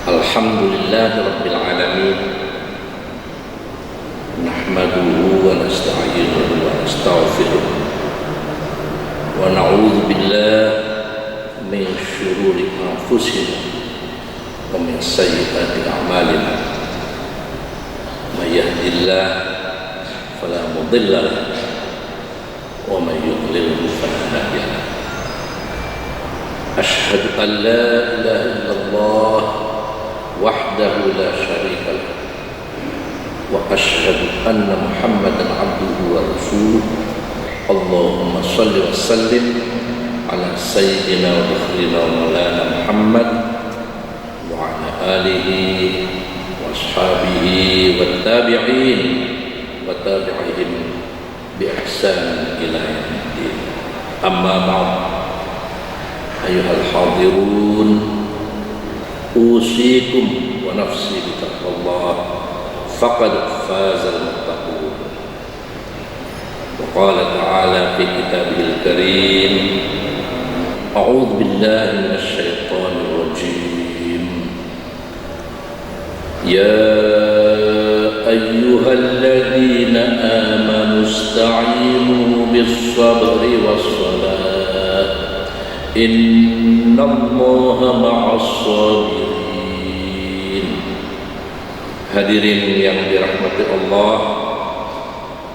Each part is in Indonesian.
Alhamdulillahi Rabbil Alamin. Nahmaduhu wa nasta'inuhu wa nastaghfiruh wa na'udzu billahi min syururi anfusina wa min sayyiati a'malina. May yahdihillahu fala mudilla lahu wa may yudlilhu fala hadiya lahu. Asyhadu an la ilaha illallah wahdahu la syarika lahu wa asyhadu anna Muhammadan abduhu wa rasuluh. Allahumma shalli wa sallim ala sayyidina wa akhlina wa maulana Muhammad wa ala alihi wa ashabihi wa tabi'in wa tabi'ihim bi ihsan ila yaumiddin. Amma ba'd. Ayuhal hadirun, usikum wa nafsi bitaqwallah faqad fazal muttaqun. Wa qala ta'ala fi kitabihil karim, a'udzu billahi minasy syaithanir rajim. Ya ayyuhalladzina amanu ista'inu bis-sabri was-salah innallaha ma'as-sabirin. Hadirin yang dirahmati Allah,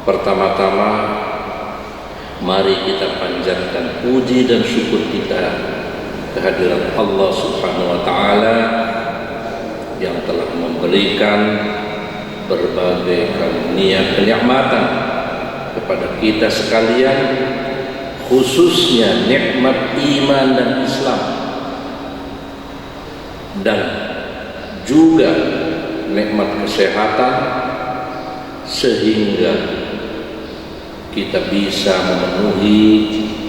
pertama-tama mari kita panjatkan puji dan syukur kita kehadirat Allah Subhanahu wa taala yang telah memberikan berbagai karunia kenikmatan kepada kita sekalian, khususnya nikmat iman dan Islam, dan juga nikmat kesehatan, sehingga kita bisa memenuhi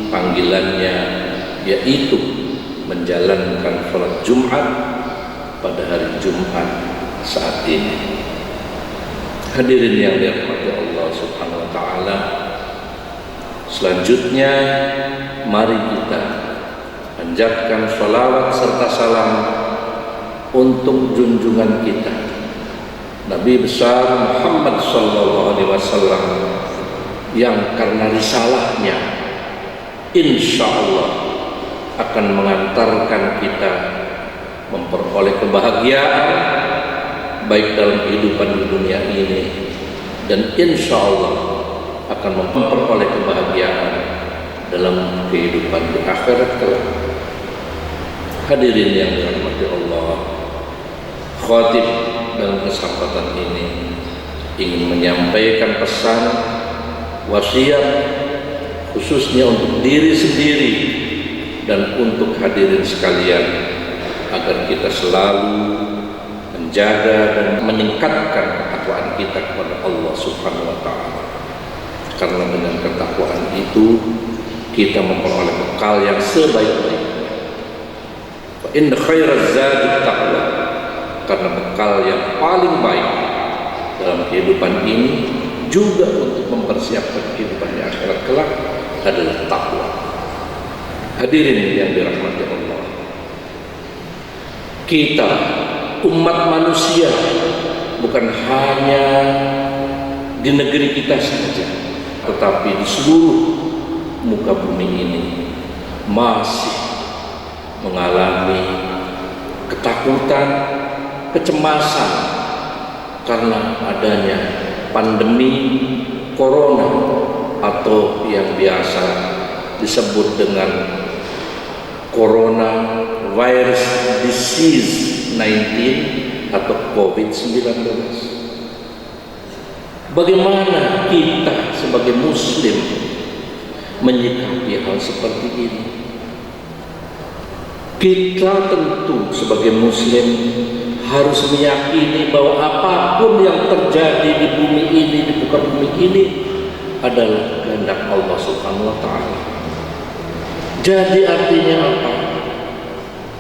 panggilannya, yaitu menjalankan sholat Jumat pada hari Jumat saat ini. Hadirin yang dirahmati Allah Subhanahu wa taala, selanjutnya mari kita panjatkan sholawat serta salam untuk junjungan kita Nabi besar Muhammad sallallahu alaihi wasallam, yang karena risalahnya insya Allah akan mengantarkan kita memperoleh kebahagiaan baik dalam kehidupan di dunia ini, dan insya Allah akan memperoleh kebahagiaan dalam kehidupan di akhirat kelak. Hadirin yang dirahmati Allah, khatib dalam kesempatan ini ingin menyampaikan pesan wasiat khususnya untuk diri sendiri dan untuk hadirin sekalian, agar kita selalu menjaga dan meningkatkan ketakwaan kita kepada Allah Subhanahu wa taala. Karena dengan ketakwaan itu kita memperoleh bekal yang sebaik-baiknya. Wa inna khairaz zadi taqwa, karena bekal yang paling baik dalam kehidupan ini juga untuk mempersiapkan kehidupan di akhirat kelak adalah takwa. Hadirin yang dirahmati Allah, kita umat manusia bukan hanya di negeri kita saja, tetapi di seluruh muka bumi ini masih mengalami ketakutan, kecemasan karena adanya pandemi corona atau yang biasa disebut dengan coronavirus disease 19 atau COVID-19. Bagaimana kita sebagai muslim menyikapi hal seperti ini? Kita tentu sebagai muslim harus meyakini bahwa apapun yang terjadi di bumi ini, di muka bumi ini, adalah kehendak Allah Subhanahu wa taala. Jadi artinya apa?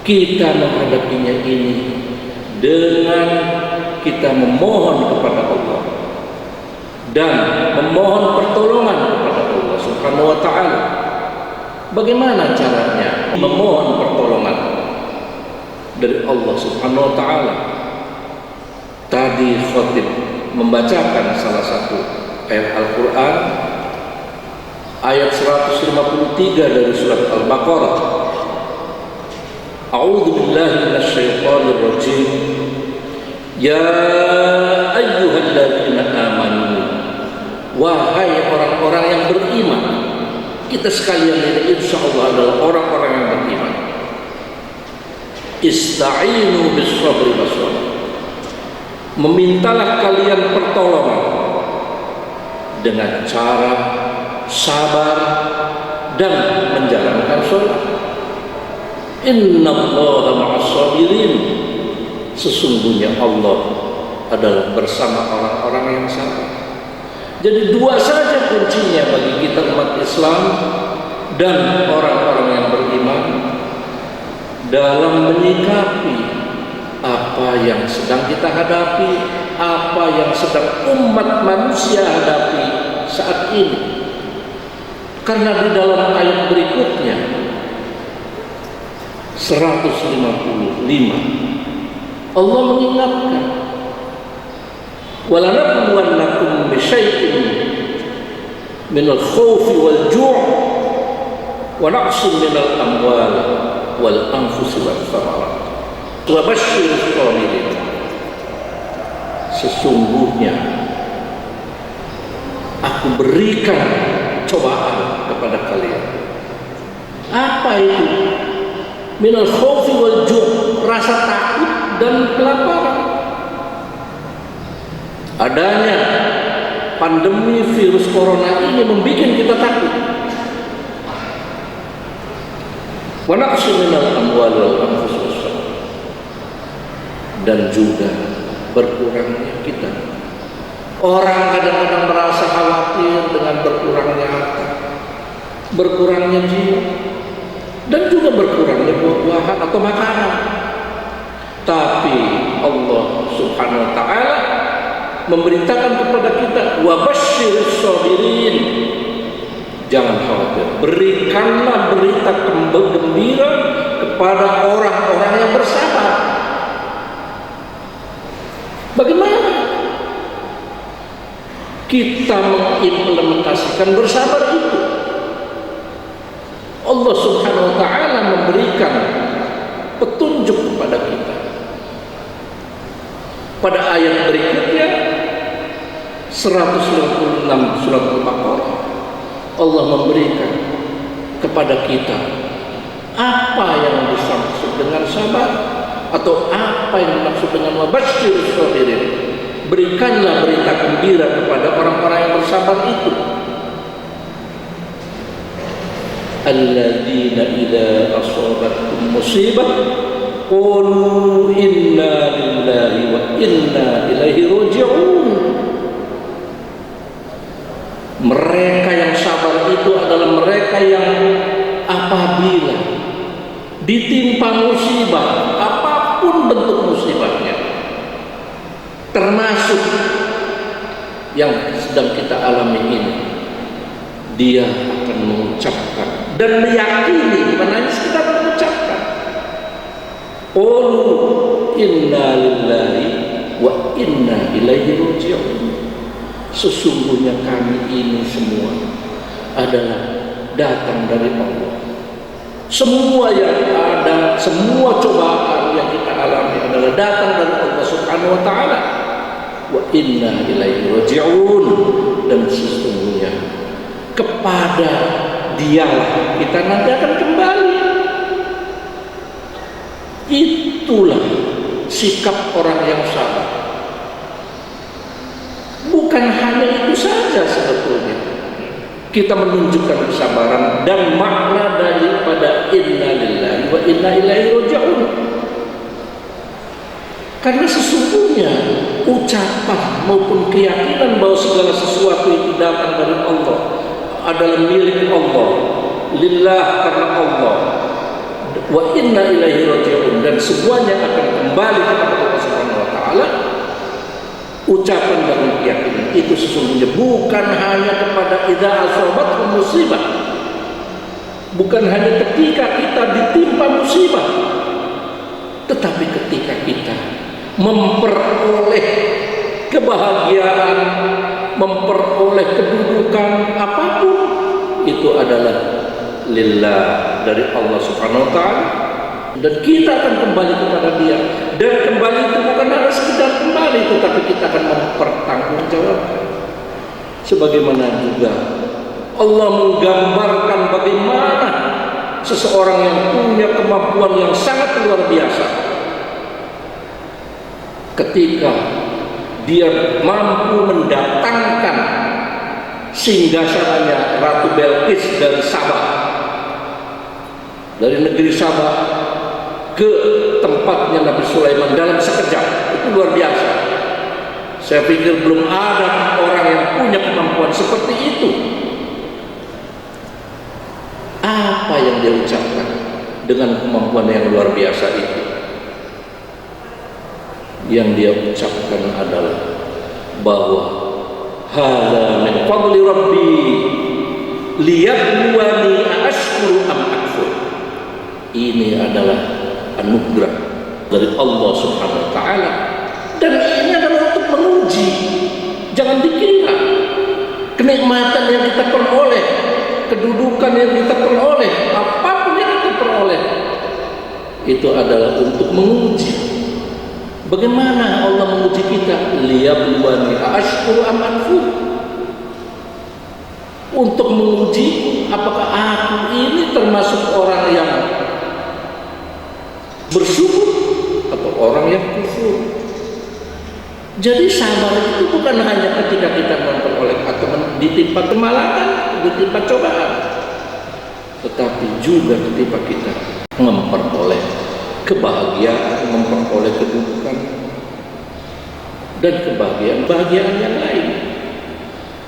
Kita menghadapinya ini dengan kita memohon kepada Allah dan memohon pertolongan kepada Allah Subhanahu wa taala. Bagaimana caranya memohon pertolongan? dari Allah Subhanahu wa taala. Tadi khatib membacakan salah satu ayat Al-Qur'an, ayat 153 dari surat Al-Baqarah. A'udzu billahi minasyaitonir rajim. Ya ayyuhalladzina amanu, wahai orang-orang yang beriman. Kita sekalian ini insyaallah adalah orang-orang yang beriman. Ista'inu bis-sabri was-salah. Memintalah kalian pertolongan dengan cara sabar dan menjalankan sholat. Innallaha ma'as-sabirin. Sesungguhnya Allah adalah bersama orang-orang yang sabar. Jadi dua saja kuncinya bagi kita umat Islam dan orang-orang yang beriman dalam menyikapi apa yang sedang kita hadapi, apa yang sedang umat manusia hadapi saat ini. Karena di dalam ayat berikutnya 155 Allah mengingatkan, walanabluwannakum bisyai'in minal khawfi wal ju' wa naqsin minal amwal wal anfusi wal thamarat wa basyiril sabirin. Sesungguhnya aku berikan cobaan kepada kalian. Apa itu? Minal khawfi wal ju', rasa takut dan kelaparan. Adanya pandemi virus corona ini membuat kita takut. Wa naqsin minal amwal wal anfus was thamarat, dan juga berkurangnya kita. Orang kadang-kadang merasa khawatir dengan berkurangnya harta, berkurangnya jiwa, dan juga berkurangnya buah-buahan atau makanan. Tapi Allah Subhanahu wa taala memberitakan kepada kita, wa basyirus sabirin. Jangan khawatir, berikanlah berita gembira kepada orang-orang yang bersabar. Bagaimana kita mengimplementasikan bersabar itu? Allah Subhanahu wa taala memberikan petunjuk kepada kita. Pada ayat berikutnya 156 surat Al-Baqarah, Allah memberikan kepada kita apa yang dimaksud dengan sabar, atau apa yang dimaksud dengan wabasyirus sabirin. Berikanlah berita gembira kepada orang-orang yang bersabar itu. Alladzina idza asabatkum musibah qalu inna lillahi wa inna ilaihi raji'un. Mereka yang sabar itu adalah mereka yang apabila ditimpa musibah, apapun bentuk musibahnya, termasuk yang sedang kita alami ini, dia akan mengucapkan dan meyakini, bukan hanya sekedar mengucapkan, qulu inna lillahi wa inna ilaihi raji'un. Sesungguhnya kami ini semua adalah datang dari Allah. Semua yang ada, semua cobaan yang kita alami adalah datang dari Allah Subhanahu wa taala. Wa inna ilaihi raji'un, dan sesungguhnya kepada Dialah kita nanti akan kembali. Itulah sikap orang yang sabar. Bukan hanya itu saja sebetulnya kita menunjukkan kesabaran dan makna daripada inna lillahi wa inna ilaihi raji'un. Karena sesungguhnya ucapan maupun keyakinan bahwa segala sesuatu itu datang dari Allah, adalah milik Allah, lillah, karena Allah, wa inna ilaihi raji'un, dan semuanya akan kembali kepada Allah Subhanahu wa taala. Ucapan dan keyakinan itu sesungguhnya bukan hanya kepada idza asabatkum musibah, bukan hanya ketika kita ditimpa musibah, Tetapi ketika kita memperoleh kebahagiaan, memperoleh kedudukan apapun, itu adalah lillah, dari Allah Subhanahu wa taala, dan kita akan kembali kepada Dia. Dan kembali itu bukan hanya sekedar kembali, tetapi kita akan mempertanggungjawabkan. Sebagaimana juga Allah menggambarkan bagaimana seseorang yang punya kemampuan yang sangat luar biasa, ketika dia mampu mendatangkan singgasananya Ratu Belqis dari Sabah, dari negeri Sabah ke tempatnya Nabi Sulaiman dalam sekejap. Itu luar biasa. Saya pikir belum ada orang yang punya kemampuan seperti itu. Apa yang dia ucapkan dengan kemampuan yang luar biasa itu? Yang dia ucapkan adalah bahwa hadza min fadli rabbi liyabluwani ashkuru am akfur. Ini adalah anugerah dari Allah Subhanahu wa taala, dan ini adalah untuk menguji. Jangan dikira kenikmatan yang kita peroleh, kedudukan yang kita peroleh, apapun yang kita peroleh, itu adalah untuk menguji. Bagaimana Allah menguji kita? Liyabluwani ashkuru am akfur. Untuk menguji apakah aku ini termasuk orang yang bersyukur atau orang yang kufur. Jadi sabar itu bukan hanya ketika kita memperoleh atau ditimpa kemalangan, ditimpa cobaan, tetapi juga ketika kita memperoleh kebahagiaan, memperoleh kedudukan dan kebahagiaan yang lain.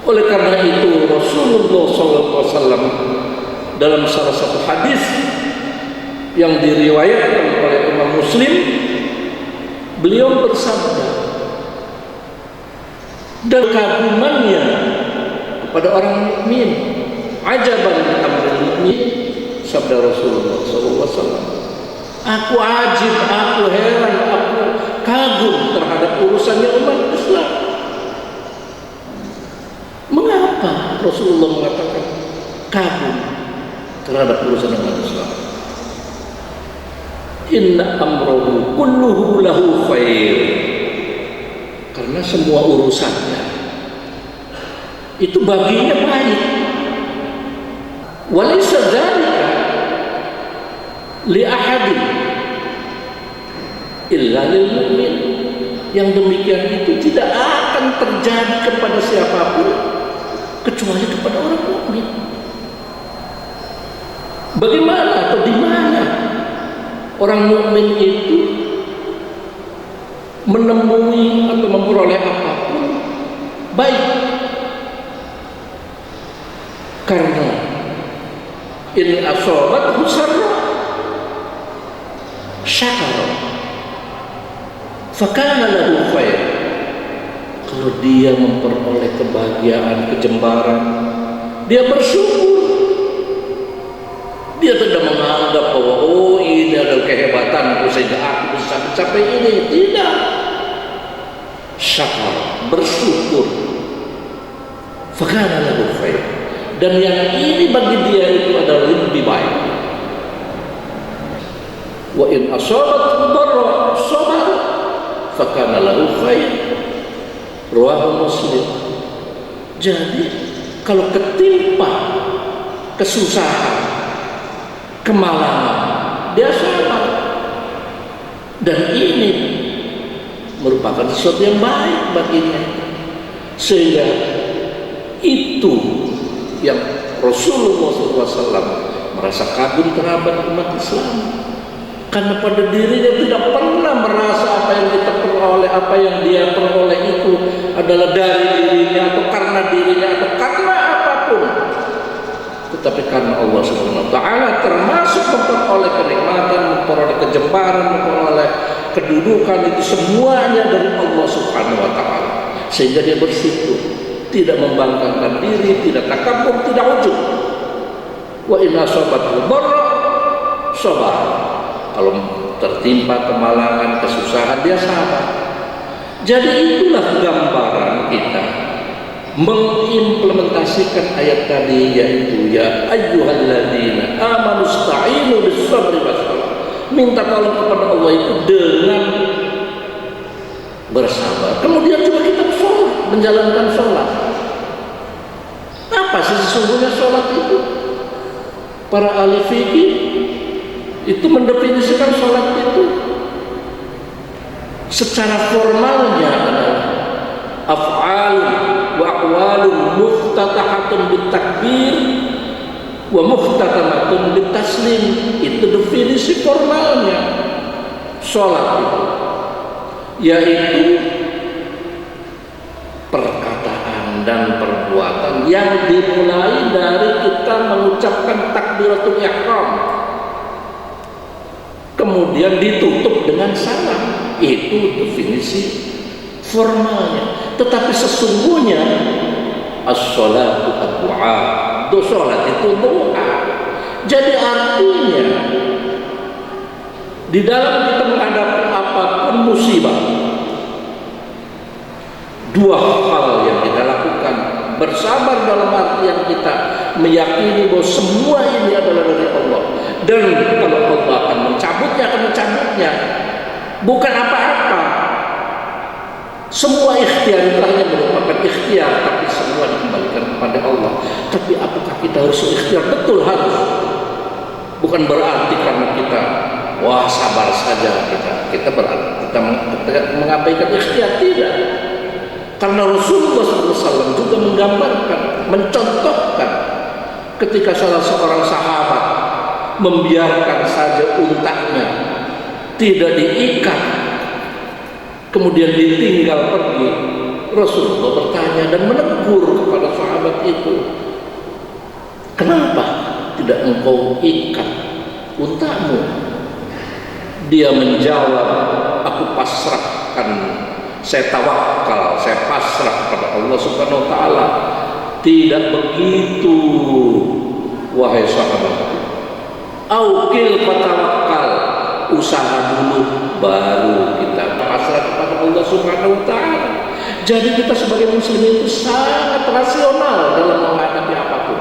Oleh karena itu Rasulullah SAW dalam salah satu hadis yang diriwayatkan oleh Imam Muslim, beliau bersabda, dan kagumannya kepada orang mukmin, ajaban min amril mukmin, sabda Rasulullah SAW, aku ajib, aku heran, aku kagum terhadap urusannya umat Islam. Mengapa Rasulullah mengatakan kagum terhadap urusan umat Islam? Inna amrohu kulluhu lahu khair. Karena semua urusannya itu baginya baik. Walaysa dzalika li ahadin illa lil mu'min. Yang demikian itu tidak akan terjadi kepada siapapun kecuali kepada orang mukmin. Bagaimana atau di mana orang mukmin itu menemui atau memperoleh apapun baik? Karena in asobat husarra syakara fakana lahu khair. Kalau dia memperoleh kebahagiaan, kejembaran, dia bersyukur. Dia tidak menganggap bahwa oh ini adalah kehebatanku sehingga aku bisa mencapai ini. Tidak. Syakar, bersyukur. Fakana lahu khair. Dan yang ini bagi dia itu adalah lebih baik. Wa in asabat darra sabar fakana lahu khair. Rawahu Muslim. Jadi kalau ketimpa kesusahan, kemalangan, dia sabar, dan ini merupakan sesuatu yang baik baginya. Sehingga itu yang Rasulullah SAW merasa kagum terhadap umat Islam, karena pada dirinya tidak pernah merasa apa yang kita peroleh, apa yang dia peroleh itu adalah dari dirinya atau karena dirinya atau karena apapun, tetapi karena Allah Subhanahu wa taala, termasuk memperoleh kenikmatan, memperoleh kejembaran, memperoleh kedudukan, itu semuanya dari Allah Subhanahu wa taala. Sehingga dia bersyukur, tidak membanggakan diri, tidak takabur, tidak ujub. Wa inna sabathu darra sabar. Kalau tertimpa kemalangan, kesusahan, dia sabar. Jadi itulah gambaran kita mengimplementasikan ayat tadi, yaitu ya ayyuhalladzina amanu ista'inu bis-sabri was-salah. Minta tolong kepada Allah itu dengan bersabar. Kemudian coba kita sholat, menjalankan sholat. Apa sih sesungguhnya sholat itu? Para ahli fikih itu mendefinisikan sholat itu secara formalnya adalah af'alun wa aqwalun muftatahatun bitakbir wa muftatamatun bitaslim. Itu definisi formalnya sholat itu, yaitu perkataan dan perbuatan yang dimulai dari kita mengucapkan takbiratul ihram, kemudian ditutup dengan salam. Itu definisi formalnya. Tetapi sesungguhnya as-sholatu ad-du'a, sholat itu doa. Jadi artinya di dalam kita menghadapi apapun musibah, dua hal yang kita lakukan: bersabar dalam artian kita meyakini bahwa semua ini adalah dari Allah, dan kalau Allah akan mencabutnya, akan mencabutnya, bukan apa-apa. Semua ikhtiar itu hanya merupakan ikhtiar, tapi semua dikembalikan kepada Allah. Tapi apakah kita harus ikhtiar? Betul, harus. Bukan berarti karena kita wah sabar saja kita mengabaikan ikhtiar, tidak. Karena Rasulullah SAW juga menggambarkan, mencontohkan ketika salah seorang sahabat membiarkan saja untanya tidak diikat, kemudian ditinggal pergi. Rasulullah bertanya dan menegur kepada sahabat itu, kenapa tidak engkau ikat untamu? Dia menjawab, aku pasrahkan, saya tawakal, saya pasrah kepada Allah Subhanahu wa ta'ala. Tidak begitu, wahai sahabatku. Aukil fatawakal, usaha dulu baru kita pasrah kepada Allah Subhanahu wa ta'ala. Jadi kita sebagai muslim itu sangat rasional dalam menghadapi apapun.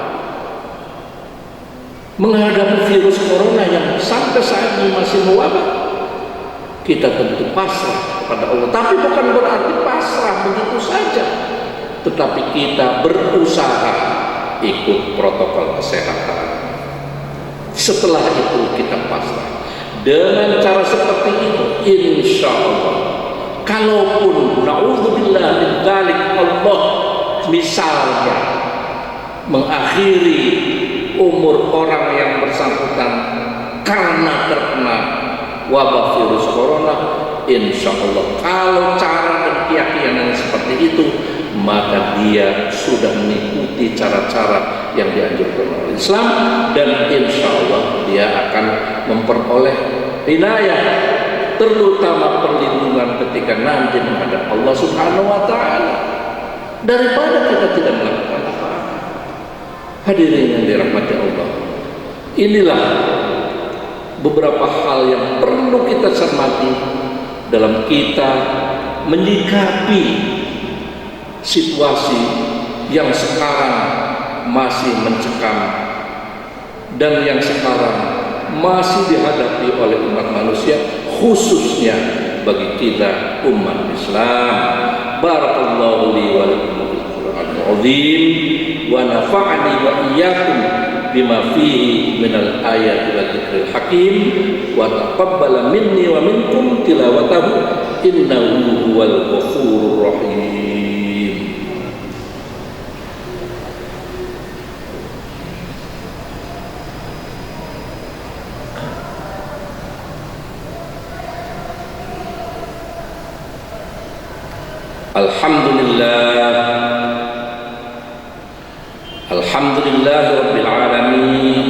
Menghadapi virus corona yang sampai saat ini masih mewabah, kita tentu pasrah kepada Allah. Tapi bukan berarti pasrah begitu saja, tetapi kita berusaha ikut protokol kesehatan. Setelah itu kita pasrah. Dengan cara seperti itu, insya Allah, kalaupun na'udzubillah min dzalik, Allah misalnya mengakhiri umur orang yang bersangkutan karena terkena wabah virus corona, insya Allah kalau cara dan keyakinan seperti itu, maka dia sudah mengikuti cara-cara yang dianjurkan oleh Islam, dan insya Allah dia akan memperoleh inayah, terutama perlindungan ketika nanti menghadap Allah Subhanahu wa ta'ala, daripada kita tidak melakukan apa-apa. Hadirin yang dirahmati Allah, inilah beberapa hal yang perlu kita cermati dalam kita menyikapi situasi yang sekarang masih mencekam dan yang sekarang masih dihadapi oleh umat manusia, khususnya bagi kita umat Islam. Barakallahu li wa lakum bil Qur'anil azim wa nafa'ani wa iyyakum bima fihi minal ayati wa dzikril hakim wa taqabbala minni wa minkum tilawatahu innahu huwal ghafurur rahim. Alhamdulillah rabbil alamin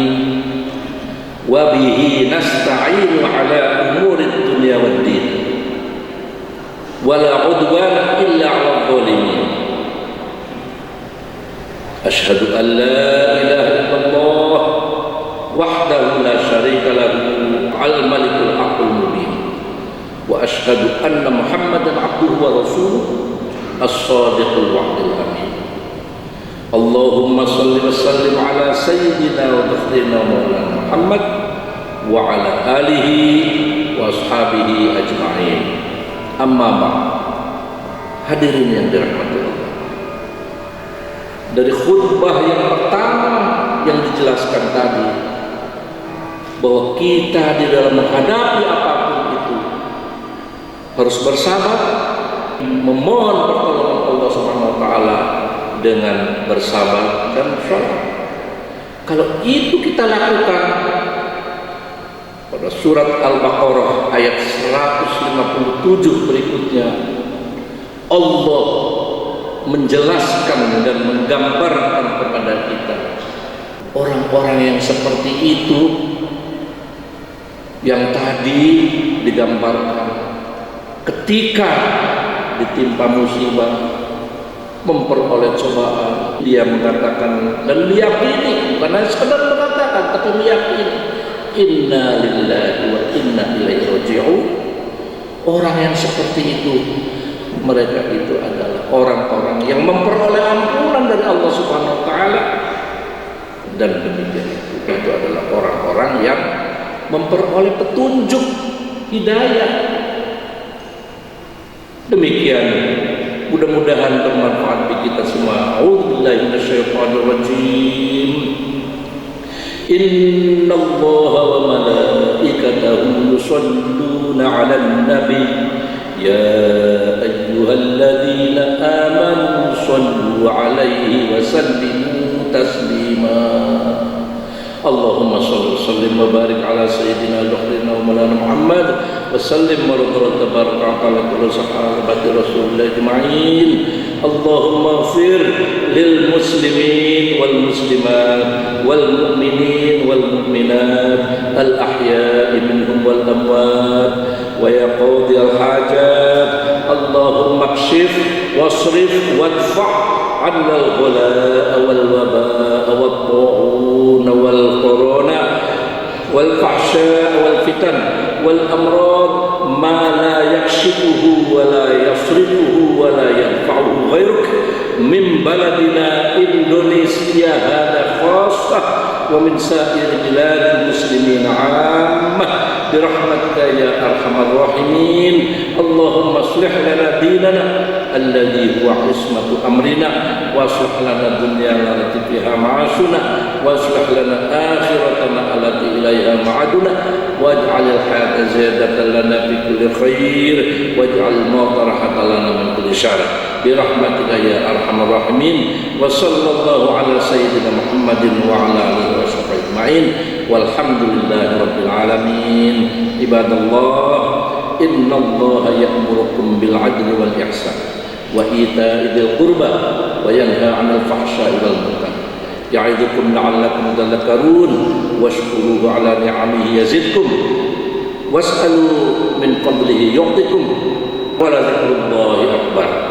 wa bihi nasta'inu ala umurid dunya wad din wa la udwana illa 'alal zalimin. Asyhadu an la ilaha illallah wahdahu la syarika lahu al malikul haqqul mubin wa asyhadu anna Muhammadan abduhu wa rasuluh as-sadiqul wa'dil amin. Allahumma salli wa sallim ala sayyidina wa fakhrina maulana Muhammad wa ala alihi wa ashabihi ajma'in. Amma ba'd. Hadirin yang dirahmati Allah, dari khutbah yang pertama yang dijelaskan tadi, bahwa kita di dalam menghadapi apapun itu harus bersabar, memohon pertolongan Allah Subhanahu wa taala dengan bersabar dan salat. Kalau itu kita lakukan, pada surat Al-Baqarah ayat 157 berikutnya, Allah menjelaskan dan menggambarkan kepada kita orang-orang yang seperti itu yang tadi digambarkan ketika ditimpa musibah, memperoleh cobaan, dia mengatakan dan meyakini, bukan hanya sekedar mengatakan tapi meyakini, inna lillahi wa inna ilaihi raji'un. Orang yang seperti itu, mereka itu adalah orang-orang yang memperoleh ampunan dari Allah Subhanahu wa taala, dan demikian itu adalah orang-orang yang memperoleh petunjuk hidayah. Demikian, mudah-mudahan bermanfaat bagi kita semua. A'udzubillahi minasyaitonir rajim. Innallaha wa malaikatahu yusholluna 'alan nabi ya ayyuhalladzina amanu shallu 'alaihi wa sallimu taslima. Allahumma shalli wa sallim wa barik ala sayyidina wa maulana Muhammad wa sallim wa tabaraka ala kulli sahabati Rasulillah ajma'in. Allahumma ighfir lil muslimin wal muslimat wal mu'minin wal mu'minat al ahya'i minhum wal amwat wa ya qadhi al hajat. Allahumma kshif wasrif wadfa' عنا الغلاء والوباء والطاعون والكورونا والفحشاء والفتن والأمراض ما لا يكشفه ولا يصرفه ولا ينفعه غيرك من بلدنا إندونيسيا هذا خاصة ومن سائر بلاد المسلمين عامة برحمتك يا أرحم الراحمين. اللهم اصلح لنا ديننا الذي هو عصمة أمرنا واصلح لنا دنيانا التي فيها معاشنا واصلح لنا آخرتنا التي إليها معادنا واجعل الحياة زيادة لنا في كل خير واجعل الموت راحة لنا من كل شر برحمتك يا أرحم الراحمين. وصلى الله على سيدنا محمد وعلى آله وصحبه أجمعين والحمد لله رب العالمين. عباد الله، إن الله يأمركم بالعدل والإحسان وإيتاء ذي القربى وينهى عن الفحشاء والمنكر يعظكم لعلكم تذكرون واشكروه على نعمه يزدكم واسألوا من فضله يعطكم ولذكر الله أكبر.